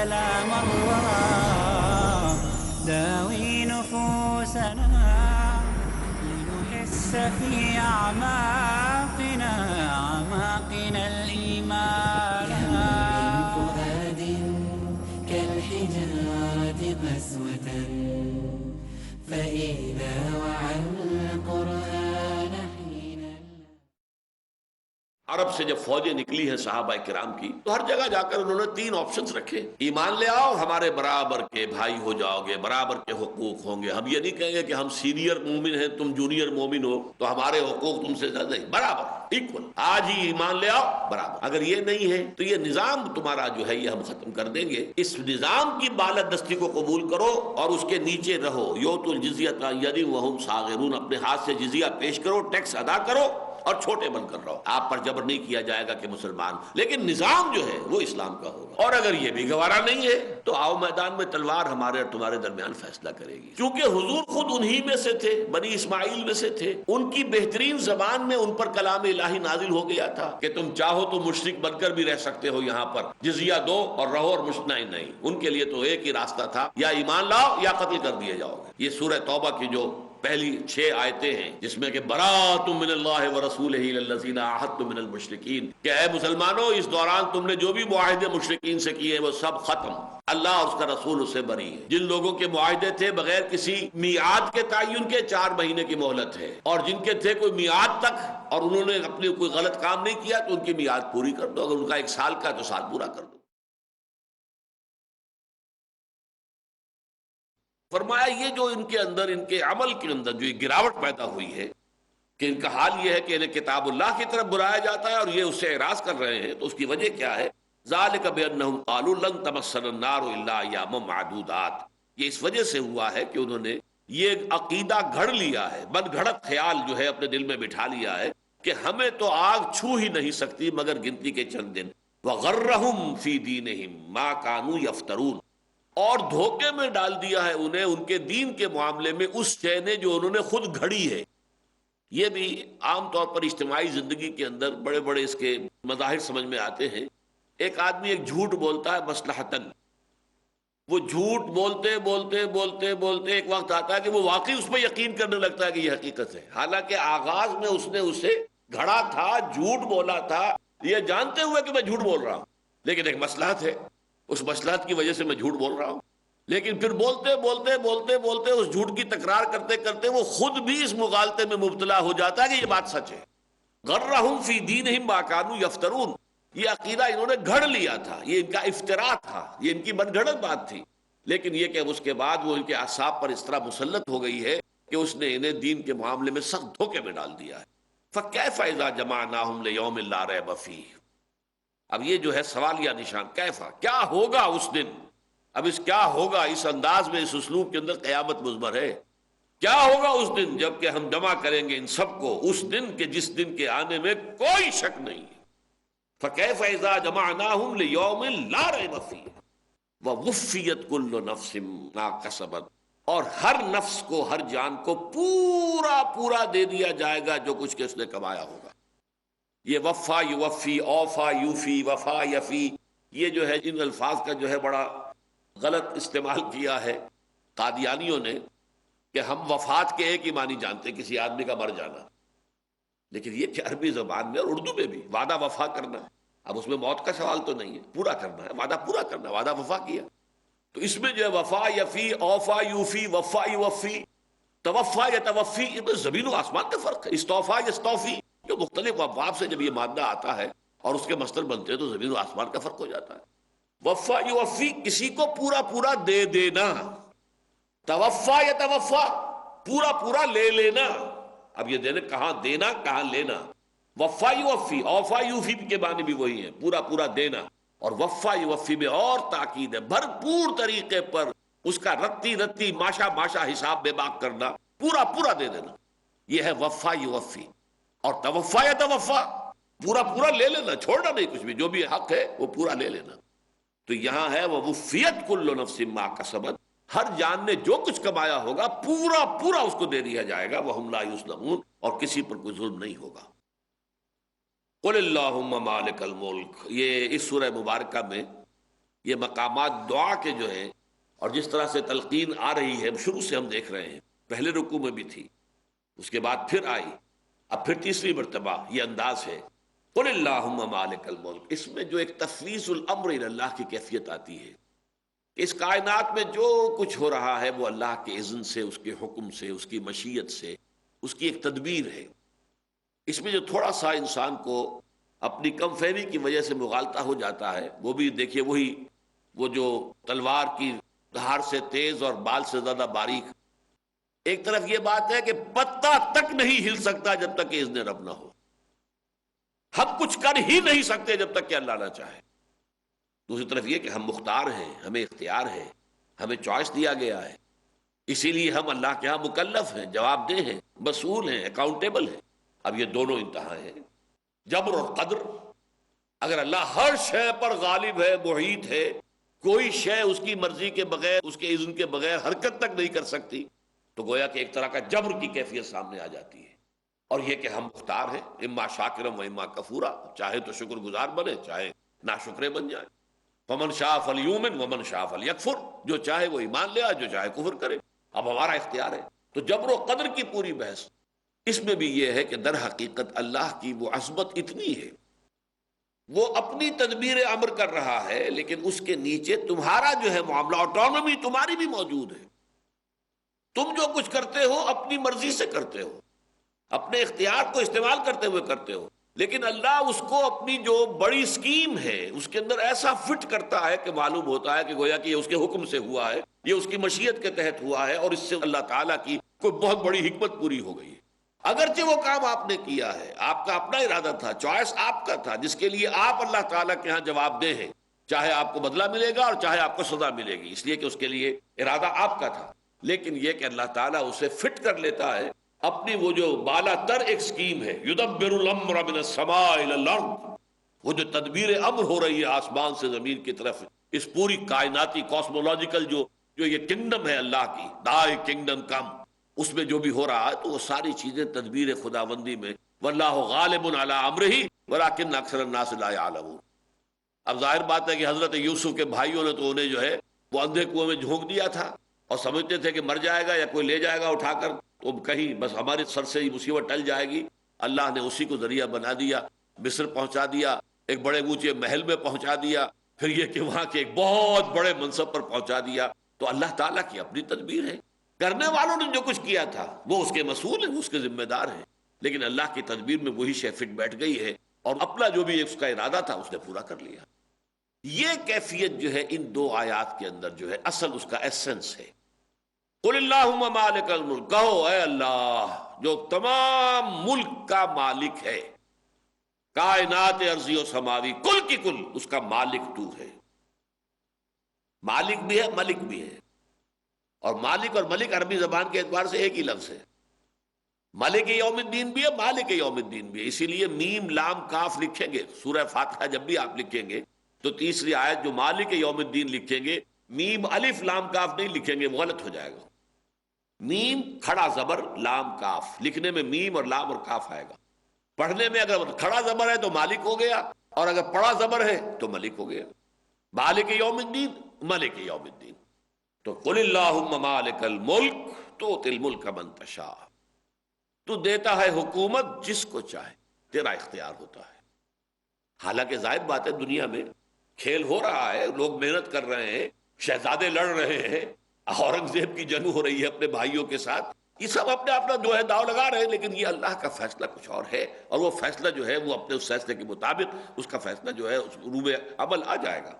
كلام الله داوي نفوسنا لنحس في أعماقنا الإيمان. من فؤاد كالحجارة قسوة فإذا وعى القرآن حينا. عرب سے جب فوجیں نکلی ہیں صحابہ کرام کی تو ہر جگہ جا کر انہوں نے 3 آپشنز رکھے. ایمان لے آؤ، ہمارے برابر کے بھائی ہو جاؤ گے، برابر کے حقوق ہوں گے. ہم یہ نہیں کہیں گے کہ ہم سینئر مومن ہیں تم جونیئر مومن ہو تو ہمارے حقوق تم سے زیادہ نہیں، برابر ایکول. آج ہی ایمان لے آؤ برابر. اگر یہ نہیں ہے تو یہ نظام تمہارا جو ہے یہ ہم ختم کر دیں گے. اس نظام کی بالادستی کو قبول کرو اور اس کے نیچے رہو. یؤتوا الجزیۃ عن ید وہم صاغرون. اپنے ہاتھ سے جزیہ پیش کرو، ٹیکس ادا کرو اور چھوٹے بن کر رہو. آپ پر جبر نہیں کیا جائے گا کہ مسلمان، لیکن نظام جو ہے وہ اسلام کا ہوگا. اور اگر یہ بھی گوارا نہیں ہے تو آؤ میدان میں تلوار ہمارے اور تمہارے درمیان فیصلہ کرے گی. کیونکہ حضور خود انہی میں سے تھے، بنی اسماعیل میں سے تھے. ان کی بہترین زبان میں ان پر کلام الہی نازل ہو گیا تھا کہ تم چاہو تو مشرک بن کر بھی رہ سکتے ہو، یہاں پر جزیہ دو اور رہو اور مشرک نہیں. ان کے لیے تو ایک ہی راستہ تھا، یا ایمان لاؤ یا قتل کر دیے جاؤ گے. یہ سورہ توبہ کی جو پہلی 6 آیتیں ہیں جس میں کہ براءۃ من اللہ ورسولہ الی الذین عاہدتم من المشرکین، کہ اے مسلمانوں اس دوران تم نے جو بھی معاہدے مشرکین سے کیے وہ سب ختم، اللہ اور اس کا رسول اس سے بری ہے. جن لوگوں کے معاہدے تھے بغیر کسی میعاد کے تعین کے 4 مہینے کی مہلت ہے، اور جن کے تھے کوئی میعاد تک اور انہوں نے اپنے کوئی غلط کام نہیں کیا تو ان کی میعاد پوری کر دو. اگر ان کا 1 سال کا تو سال پورا کر دو. فرمایا یہ جو ان کے اندر، ان کے عمل کے اندر جو یہ گراوٹ پیدا ہوئی ہے کہ ان کا حال یہ ہے کہ انہیں کتاب اللہ کی طرف بلایا جاتا ہے اور یہ اس سے اعراض کر رہے ہیں، تو اس کی وجہ کیا ہے؟ ذالک بانہم قالوا لن تمسنا النار الا ایاما معدودات. یہ اس وجہ سے ہوا ہے کہ انہوں نے یہ عقیدہ گھڑ لیا ہے، من گھڑت خیال جو ہے اپنے دل میں بٹھا لیا ہے کہ ہمیں تو آگ چھو ہی نہیں سکتی مگر گنتی کے چند دن. وغرہم فی دینہم ما کانوا یفترون. اور دھوکے میں ڈال دیا ہے انہیں ان کے دین کے معاملے میں اس شے نے جو انہوں نے خود گھڑی ہے. یہ بھی عام طور پر اجتماعی زندگی کے اندر بڑے بڑے اس کے مظاہر سمجھ میں آتے ہیں. ایک آدمی ایک جھوٹ بولتا ہے مصلحتاً، وہ جھوٹ بولتے بولتے بولتے بولتے ایک وقت آتا ہے کہ وہ واقعی اس پہ یقین کرنے لگتا ہے کہ یہ حقیقت ہے، حالانکہ آغاز میں اس نے اسے گھڑا تھا، جھوٹ بولا تھا یہ جانتے ہوئے کہ میں جھوٹ بول رہا ہوں، لیکن ایک مصلحت ہے، اس مصلحت کی وجہ سے میں جھوٹ بول رہا ہوں. لیکن پھر بولتے بولتے بولتے بولتے اس جھوٹ کی تکرار کرتے کرتے وہ خود بھی اس مغالطے میں مبتلا ہو جاتا ہے کہ یہ بات سچ ہے. غرہم فی دینہم ما کانوا یفترون. یہ عقیدہ انہوں نے گھڑ لیا تھا، یہ ان کا افتراء تھا، یہ ان کی من گھڑت بات تھی. لیکن یہ کہ اس کے بعد وہ ان کے اعصاب پر اس طرح مسلط ہو گئی ہے کہ اس نے انہیں دین کے معاملے میں سخت دھوکے میں ڈال دیا ہے. فکیف اذا جمعناہم لیوم لا ریب فیہ. اب یہ جو ہے سوالیہ نشان، کیفا کیا ہوگا اس دن. اب اس کیا ہوگا اس انداز میں، اس اسلوب کے اندر قیامت مضمر ہے. کیا ہوگا اس دن جب کہ ہم جمع کریں گے ان سب کو، اس دن کے جس دن کے آنے میں کوئی شک نہیں. فَكَيْفَ إِذَا جَمَعْنَاهُمْ لِيَوْمٍ لَا رَيْبَ فِيهِ وَوُفِّيَتْ كُلُّ نَفْسٍ مَا كَسَبَتْ. اور ہر نفس کو، ہر جان کو پورا پورا دے دیا جائے گا جو کچھ کہ اس نے کمایا ہوگا. یہ وفا یوفی، اوفا یوفی، وفا یفی، یہ جو ہے ان الفاظ کا جو ہے بڑا غلط استعمال کیا ہے قادیانیوں نے کہ ہم وفات کے ایک ہی معنی جانتے، کسی آدمی کا مر جانا. لیکن یہ کہ عربی زبان میں اور اردو میں بھی وعدہ وفا کرنا، اب اس میں موت کا سوال تو نہیں ہے، پورا کرنا ہے، وعدہ پورا کرنا، وعدہ وفا کیا. تو اس میں جو ہے وفا یفی، اوفا یوفی، وفا یوفی، توفا یا توفی، یہ زمین و آسمان کا فرق ہے. استوفا یستوفی، جو مختلف ابواب سے جب یہ مادہ آتا ہے اور اس کے مصدر بنتے ہیں تو زمین و آسمان کا فرق ہو جاتا ہے. وفا یوفی کسی کو پورا پورا دے دینا، توفا یا توفا پورا پورا لے لینا. اب یہ دینا کہاں دینا کہاں لینا. وفا یوفی، اوفا یوفی کے معنی بھی وہی ہے، پورا پورا دینا. اور وفا یوفی میں اور تاکید ہے، بھرپور طریقے پر اس کا رتی رتی ماشا ماشا حساب بے باک کرنا، پورا پورا دے دینا. یہ ہے وفا یوفی. اور توفا یا توفا پورا پورا لے لینا، چھوڑنا نہیں کچھ بھی، جو بھی حق ہے وہ پورا لے لینا. تو یہاں ہے وَوُفِّيَتْ كُلُّ نَفْسٍ مَا كَسَبَتْ. ہر جان نے جو کچھ کمایا ہوگا پورا پورا اس کو دے دیا جائے گا. وَهُمْ لَا يُظْلَمُونَ. اور کسی پر کوئی ظلم نہیں ہوگا. قُلِ اللَّهُمَّ مَالِكَ الْمُلْكِ. یہ اس سورہ مبارکہ میں یہ مقامات دعا کے جو ہیں، اور جس طرح سے تلقین آ رہی ہے شروع سے ہم دیکھ رہے ہیں، پہلے رکوع میں بھی تھی، اس کے بعد پھر آئی، اب پھر تیسری مرتبہ یہ انداز ہے قل اللہم مالک الملک۔ اس میں جو ایک تفویض الامر الی اللہ کی کیفیت آتی ہے کہ اس کائنات میں جو کچھ ہو رہا ہے وہ اللہ کے اذن سے، اس کے حکم سے، اس کی مشیت سے، اس کی ایک تدبیر ہے۔ اس میں جو تھوڑا سا انسان کو اپنی کم فہمی کی وجہ سے مغالطہ ہو جاتا ہے، وہ بھی دیکھیے وہی وہ جو تلوار کی دھار سے تیز اور بال سے زیادہ باریک، ایک طرف یہ بات ہے کہ پتہ تک نہیں ہل سکتا جب تک کہ اذن رب نہ ہو، ہم کچھ کر ہی نہیں سکتے جب تک کہ اللہ نہ چاہے۔ دوسری طرف یہ کہ ہم مختار ہیں، ہمیں اختیار ہے، ہمیں چوائس دیا گیا ہے، اسی لیے ہم اللہ کے ہاں مکلف ہیں، جواب دہ ہیں، مسئول ہیں، اکاؤنٹیبل ہیں۔ اب یہ دونوں انتہا ہیں، جبر اور قدر۔ اگر اللہ ہر شے پر غالب ہے، محیط ہے، کوئی شے اس کی مرضی کے بغیر، اس کے اذن کے بغیر حرکت تک نہیں کر سکتی، تو گویا کہ ایک طرح کا جبر کی کیفیت سامنے آ جاتی ہے۔ اور یہ کہ ہم مختار ہیں، اما شاکرم و اما کفورا، چاہے تو شکر گزار بنے، چاہے ناشکرے بن جائیں۔ فمن شاء فلیؤمن ومن شاء فلیکفر، جو چاہے وہ ایمان لے آئے، جو چاہے کفر کرے، اب ہمارا اختیار ہے۔ تو جبر و قدر کی پوری بحث اس میں بھی یہ ہے کہ در حقیقت اللہ کی وہ عظمت اتنی ہے، وہ اپنی تدبیر امر کر رہا ہے، لیکن اس کے نیچے تمہارا جو ہے معاملہ، آٹونومی تمہاری بھی موجود ہے۔ تم جو کچھ کرتے ہو اپنی مرضی سے کرتے ہو، اپنے اختیار کو استعمال کرتے ہوئے کرتے ہو، لیکن اللہ اس کو اپنی جو بڑی سکیم ہے اس کے اندر ایسا فٹ کرتا ہے کہ معلوم ہوتا ہے کہ گویا کہ یہ اس کے حکم سے ہوا ہے، یہ اس کی مشیت کے تحت ہوا ہے، اور اس سے اللہ تعالیٰ کی کوئی بہت بڑی حکمت پوری ہو گئی ہے۔ اگرچہ وہ کام آپ نے کیا ہے، آپ کا اپنا ارادہ تھا، چوائس آپ کا تھا، جس کے لیے آپ اللہ تعالیٰ کے ہاں جواب دہ ہیں، چاہے آپ کو بدلہ ملے گا اور چاہے آپ کو سزا ملے گی، اس لیے کہ اس کے لیے ارادہ آپ کا تھا۔ لیکن یہ کہ اللہ تعالیٰ اسے فٹ کر لیتا ہے اپنی وہ جو بالا تر ایک سکیم ہے، یدبر الامر من السماء الی الارض، وہ جو تدبیر امر ہو رہی ہے آسمان سے زمین کی طرف، اس پوری کائناتی کاسمولوجیکل جو یہ کنگڈم ہے اللہ کی، دائی کنگڈم کم، اس میں جو بھی ہو رہا ہے تو وہ ساری چیزیں تدبیر خداوندی میں، واللہ غالب علی امرہ ولکن اکثر الناس لا یعلمون۔ اب ظاہر بات ہے کہ حضرت یوسف کے بھائیوں نے تو انہیں جو ہے وہ اندھے کنویں میں جھونک دیا تھا، اور سمجھتے تھے کہ مر جائے گا یا کوئی لے جائے گا اٹھا کر، تو کہیں بس ہمارے سر سے ہی مصیبت ٹل جائے گی۔ اللہ نے اسی کو ذریعہ بنا دیا، مصر پہنچا دیا، ایک بڑے اونچے محل میں پہنچا دیا، پھر یہ کہ وہاں کے ایک بہت بڑے منصب پر پہنچا دیا۔ تو اللہ تعالیٰ کی اپنی تدبیر ہے، کرنے والوں نے جو کچھ کیا تھا وہ اس کے مسئول ہیں، وہ اس کے ذمہ دار ہیں، لیکن اللہ کی تدبیر میں وہی شے فٹ بیٹھ گئی ہے، اور اپنا جو بھی اس کا ارادہ تھا اس نے پورا کر لیا۔ یہ کیفیت جو ہے ان دو آیات کے اندر جو ہے اصل اس کا ایسنس ہے۔ قل اللہم مالک الملک، کہو اے اللہ جو تمام ملک کا مالک ہے، کائنات ارضی و سماوی، کل کی کل اس کا مالک تو ہے۔ مالک بھی ہے، ملک بھی ہے، اور مالک اور ملک عربی زبان کے اعتبار سے ایک ہی لفظ ہے۔ مالک یوم الدین بھی ہے، مالک یوم الدین بھی ہے، اسی لیے میم لام کاف لکھیں گے سورہ فاتحہ جب بھی آپ لکھیں گے تو تیسری آیت جو مالک یوم الدین لکھیں گے، میم الف لام کاف نہیں لکھیں گے، وہ غلط ہو جائے گا۔ میم کھڑا زبر لام کاف، لکھنے میں میم اور لام اور کاف آئے گا، پڑھنے میں اگر کھڑا زبر ہے تو مالک ہو گیا، اور اگر پڑا زبر ہے تو ملک ہو گیا۔ مالک یوم الدین، ملک یوم الدین۔ تو قل اللہم مالک الملک تؤتی الملک من تشاء، تو دیتا ہے حکومت جس کو چاہے، تیرا اختیار ہوتا ہے۔ حالانکہ ظاہر بات ہے دنیا میں کھیل ہو رہا ہے، لوگ محنت کر رہے ہیں، شہزادے لڑ رہے ہیں، اورنگزیب کی جنگ ہو رہی ہے اپنے بھائیوں کے ساتھ، یہ سب اپنے اپنا جو ہے داؤ لگا رہے ہیں، لیکن یہ اللہ کا فیصلہ کچھ اور ہے، اور وہ فیصلہ جو ہے وہ اپنے اس فیصلے کے مطابق اس کا فیصلہ جو ہے اس روح عمل آ جائے گا۔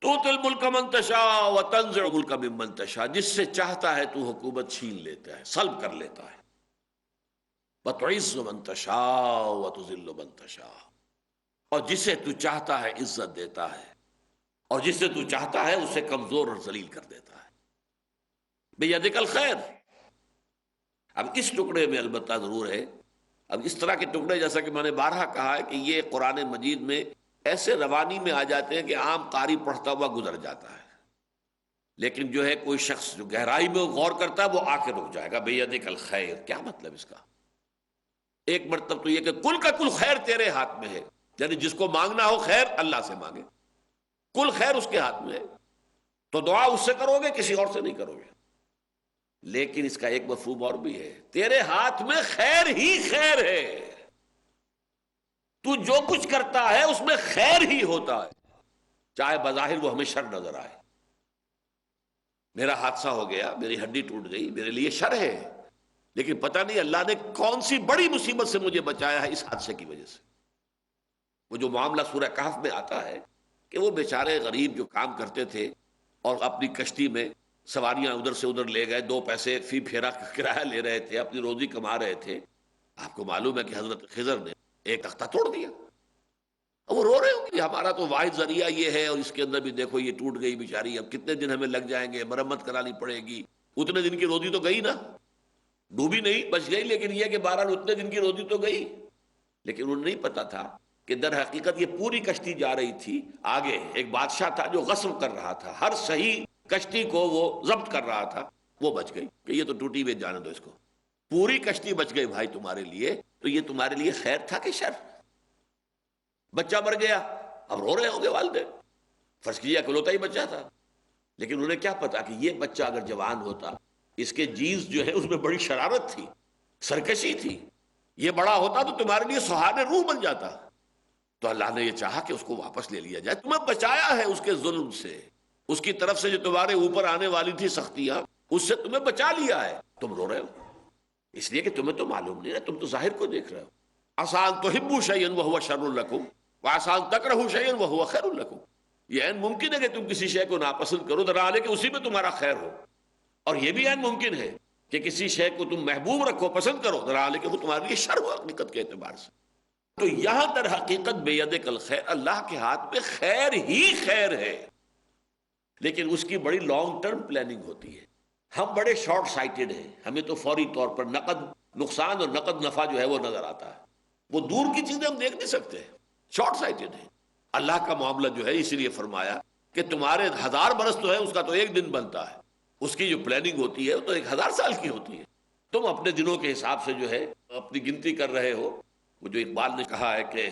تؤتی الملک من تشاء وتنزع الملک ممن تشاء، جس سے چاہتا ہے تو حکومت چھین لیتا ہے، سلب کر لیتا ہے۔ وتعز من تشاء وتذل من تشاء، اور جسے تو چاہتا ہے عزت دیتا ہے، اور جسے تو چاہتا ہے اسے کمزور اور ذلیل کر دیتا ہے۔ بیدک الخیر۔ اب اس ٹکڑے میں البتہ ضرور ہے، اب اس طرح کے ٹکڑے جیسا کہ میں نے بارہا کہا ہے کہ یہ قرآن مجید میں ایسے روانی میں آ جاتے ہیں کہ عام قاری پڑھتا ہوا گزر جاتا ہے، لیکن جو ہے کوئی شخص جو گہرائی میں غور کرتا ہے وہ آ کے رک جائے گا۔ بیدک الخیر، کیا مطلب اس کا؟ ایک مرتبہ تو یہ کہ کل کا کل خیر تیرے ہاتھ میں ہے، یعنی جس کو مانگنا ہو خیر اللہ سے مانگے، کل خیر اس کے ہاتھ میں ہے، تو دعا اس سے کرو گے، کسی اور سے نہیں کرو گے۔ لیکن اس کا ایک مفہوم اور بھی ہے، تیرے ہاتھ میں خیر ہی خیر ہے، تو جو کچھ کرتا ہے اس میں خیر ہی ہوتا ہے، چاہے بظاہر وہ ہمیں شر نظر آئے۔ میرا حادثہ ہو گیا، میری ہڈی ٹوٹ گئی، میرے لیے شر ہے، لیکن پتہ نہیں اللہ نے کون سی بڑی مصیبت سے مجھے بچایا ہے اس حادثے کی وجہ سے۔ وہ جو معاملہ سورہ کہف میں آتا ہے کہ وہ بیچارے غریب جو کام کرتے تھے اور اپنی کشتی میں سواریاں ادھر سے ادھر لے گئے، 2 پیسے فی پھیرا کرایہ لے رہے تھے، اپنی روزی کما رہے تھے۔ آپ کو معلوم ہے کہ حضرت خضر نے ایک تختہ توڑ دیا، اور وہ رو رہے ہوں گے ہمارا تو واحد ذریعہ یہ ہے، اور اس کے اندر بھی دیکھو یہ ٹوٹ گئی بیچاری، اب کتنے دن ہمیں لگ جائیں گے، مرمت کرانی پڑے گی۔ اتنے دن کی روزی تو گئی نا، ڈوبی نہیں، بچ گئی، لیکن یہ کہ بہرحال اتنے دن کی روزی تو گئی۔ لیکن انہیں نہیں پتا تھا کہ در حقیقت یہ پوری کشتی جا رہی تھی آگے، ایک بادشاہ تھا جو غصب کر رہا تھا، ہر صحیح کشتی کو وہ ضبط کر رہا تھا، وہ بچ گئی کہ یہ تو ٹوٹی ہوئی، جانے دو اس کو۔ پوری کشتی بچ گئی بھائی تمہارے لیے، تو یہ تمہارے لیے خیر تھا کہ شر؟ بچہ مر گیا، اب رو رہے ہوں گے والدین، فرض کیجیے اکلوتا ہی بچہ تھا، لیکن انہیں کیا پتا کہ یہ بچہ اگر جوان ہوتا، اس کے جینز جو ہے اس میں بڑی شرارت تھی، سرکشی تھی، یہ بڑا ہوتا تو تمہارے لیے سہارے روح بن جاتا۔ تو اللہ نے یہ چاہا کہ اس کو واپس لے لیا جائے، تمہیں بچایا ہے اس کے ظلم سے، اس کی طرف سے جو تمہارے اوپر آنے والی تھی سختیاں، اس سے تمہیں بچا لیا ہے۔ تم رو رہے ہو اس لیے کہ تمہیں تو معلوم نہیں ہے، تم تو ظاہر کو دیکھ رہے ہو۔ آسان تحبوا شیئا وہو شر لکم وآسان تکرہوا شیئا وہو خیر لکم، یہ عین ممکن ہے کہ تم کسی شے کو ناپسند کرو درحالے کہ اسی میں تمہارا خیر ہو، اور یہ بھی عین ممکن ہے کہ کسی شے کو تم محبوب رکھو، پسند کرو، درحالے کہ وہ تمہارے لیے شر ہو حقیقت کے اعتبار سے۔ تو یہاں در حقیقت بیدک الخیر، اللہ کے ہاتھ میں خیر ہی خیر ہے، لیکن اس کی بڑی لانگ ٹرم پلاننگ ہوتی ہے۔ ہم بڑے شارٹ سائٹڈ ہیں، ہمیں تو فوری طور پر نقد نقصان اور نقد نفع جو ہے وہ نظر آتا ہے، وہ دور کی چیزیں ہم دیکھ نہیں سکتے، شارٹ سائٹڈ ہیں۔ اللہ کا معاملہ جو ہے اسی لیے فرمایا کہ تمہارے 1000 برس تو ہے، اس کا تو ایک دن بنتا ہے، اس کی جو پلاننگ ہوتی ہے وہ تو 1000 سال کی ہوتی ہے۔ تم اپنے دنوں کے حساب سے جو ہے اپنی گنتی کر رہے ہو۔ وہ جو اقبال نے کہا ہے کہ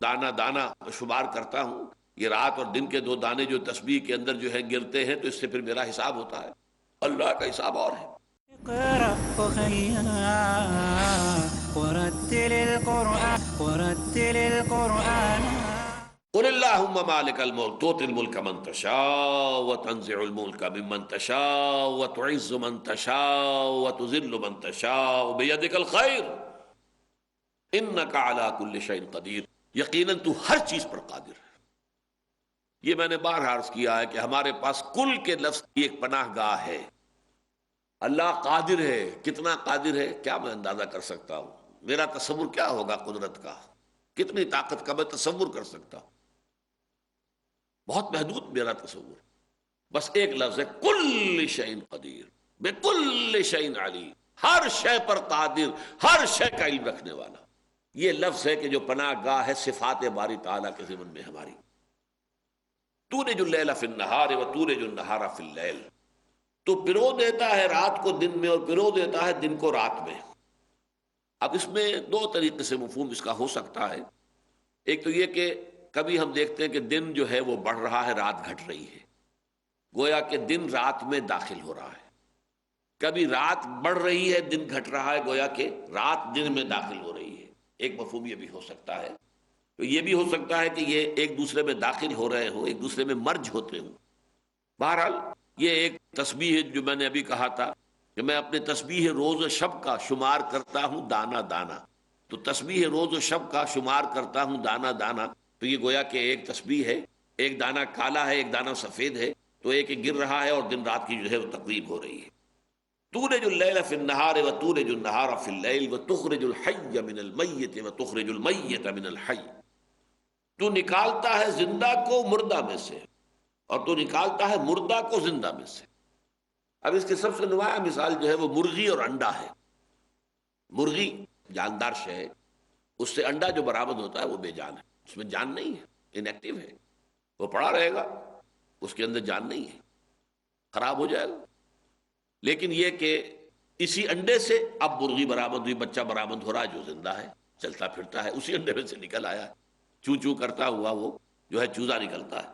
دانا دانا شمار کرتا ہوں، یہ رات اور دن کے 2 دانے جو تسبیح کے اندر جو ہے گرتے ہیں، تو اس سے پھر میرا حساب ہوتا ہے، اللہ کا حساب اور ہے۔ اقرأ أخيا ورتل القرآن قل اللهم مالك الملك تؤتي الملك من تشاء وتنزع الملك ممن تشاء وتعز من تشاء وتذل من تشاء بيدك الخير انك على كل شيء قدير، یقیناً تو ہر چیز پر قادر ہے۔ یہ میں نے بارہا عرض کیا ہے کہ ہمارے پاس کل کے لفظ کی ایک پناہ گاہ ہے۔ اللہ قادر ہے، کتنا قادر ہے کیا میں اندازہ کر سکتا ہوں؟ میرا تصور کیا ہوگا قدرت کا، کتنی طاقت کا میں تصور کر سکتا ہوں؟ بہت محدود میرا تصور۔ بس ایک لفظ ہے کل شیء قدیر، بکل شیء علیم، ہر شے پر قادر، ہر شے کا علم رکھنے والا۔ یہ لفظ ہے کہ جو پناہ گاہ ہے صفات باری تعالیٰ کے ضمن میں ہماری۔ تولج اللیل فی النہار وتولج النہار فی اللیل، تو پرو دیتا ہے رات کو دن میں اور پرو دیتا ہے دن کو رات میں۔ اب اس میں 2 طریقے سے مفہوم اس کا ہو سکتا ہے۔ ایک تو یہ کہ کبھی ہم دیکھتے ہیں کہ دن جو ہے وہ بڑھ رہا ہے، رات گھٹ رہی ہے، گویا کہ دن رات میں داخل ہو رہا ہے۔ کبھی رات بڑھ رہی ہے، دن گھٹ رہا ہے، گویا کہ رات دن میں داخل ہو رہی ہے۔ ایک مفہوم یہ بھی ہو سکتا ہے۔ تو یہ بھی ہو سکتا ہے کہ یہ ایک دوسرے میں داخل ہو رہے ہوں، ایک دوسرے میں مرج ہوتے ہوں۔ بہرحال یہ ایک تسبیح ہے جو میں نے ابھی کہا تھا کہ میں اپنے تسبیح روز و شب کا شمار کرتا ہوں دانا دانا، تو تسبیح روز و شب کا شمار کرتا ہوں دانا دانا، تو یہ گویا کہ ایک تسبیح ہے، ایک دانا کالا ہے، ایک دانا سفید ہے، تو ایک گر رہا ہے اور دن رات کی جو ہے وہ تقریب ہو رہی ہے۔ تولج اللیل فی النہار وتولج النہار فی اللیل وتخرج الحی من المیت وتخرج المیت من الحی، تو نکالتا ہے زندہ کو مردہ میں سے اور تو نکالتا ہے مردہ کو زندہ میں سے۔ اب اس کی سب سے نمایاں مثال جو ہے وہ مرغی اور انڈا ہے۔ مرغی جاندار شے ہے، اس سے انڈا جو برآمد ہوتا ہے وہ بے جان ہے، اس میں جان نہیں ہے، انیکٹیو ہے، وہ پڑا رہے گا، اس کے اندر جان نہیں ہے، خراب ہو جائے گا۔ لیکن یہ کہ اسی انڈے سے اب مرغی برآمد ہوئی، بچہ برآمد ہو رہا ہے جو زندہ ہے، چلتا پھرتا ہے، اسی انڈے میں سے نکل آیا ہے، چوں چوں کرتا ہوا وہ جو ہے چوزا نکلتا ہے۔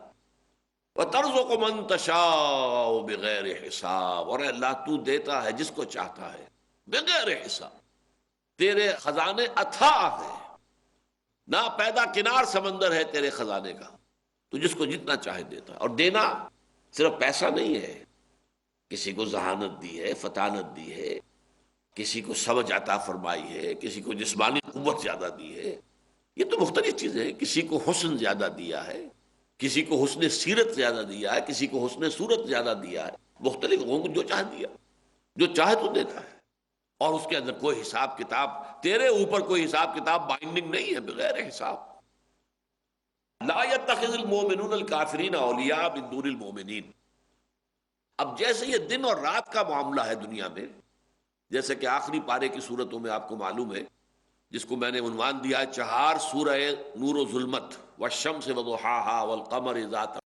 وَتَرْزُقُ مَن تَشَاءُ بِغَيْرِ حساب، اور اے اللہ تو دیتا ہے جس کو چاہتا ہے بغیر حساب، تیرے خزانے اتھاہ ہیں، نا پیدا کنار سمندر ہے تیرے خزانے کا، تو جس کو جتنا چاہے دیتا ہے۔ اور دینا صرف پیسہ نہیں ہے، کسی کو ذہانت دی ہے، فطانت دی ہے، کسی کو سمجھ عطا فرمائی ہے، کسی کو جسمانی قوت زیادہ دی ہے، یہ تو مختلف چیزیں ہیں، کسی کو حسن زیادہ دیا ہے، کسی کو حسن سیرت زیادہ دیا ہے، کسی کو حسن صورت زیادہ دیا ہے، مختلف لوگوں کو جو چاہے دیا، جو چاہے تو دیتا ہے، اور اس کے اندر کوئی حساب کتاب، تیرے اوپر کوئی حساب کتاب بائنڈنگ نہیں ہے بغیر حساب۔ لا يتخذ المؤمنون الکافرین اولیاء من دون المؤمنین۔ اب جیسے یہ دن اور رات کا معاملہ ہے دنیا میں، جیسے کہ آخری پارے کی صورتوں میں آپ کو معلوم ہے، جس کو میں نے عنوان دیا ہے 4 سورہ نور و ظلمت، والشمس وضحاہا والقمر اذا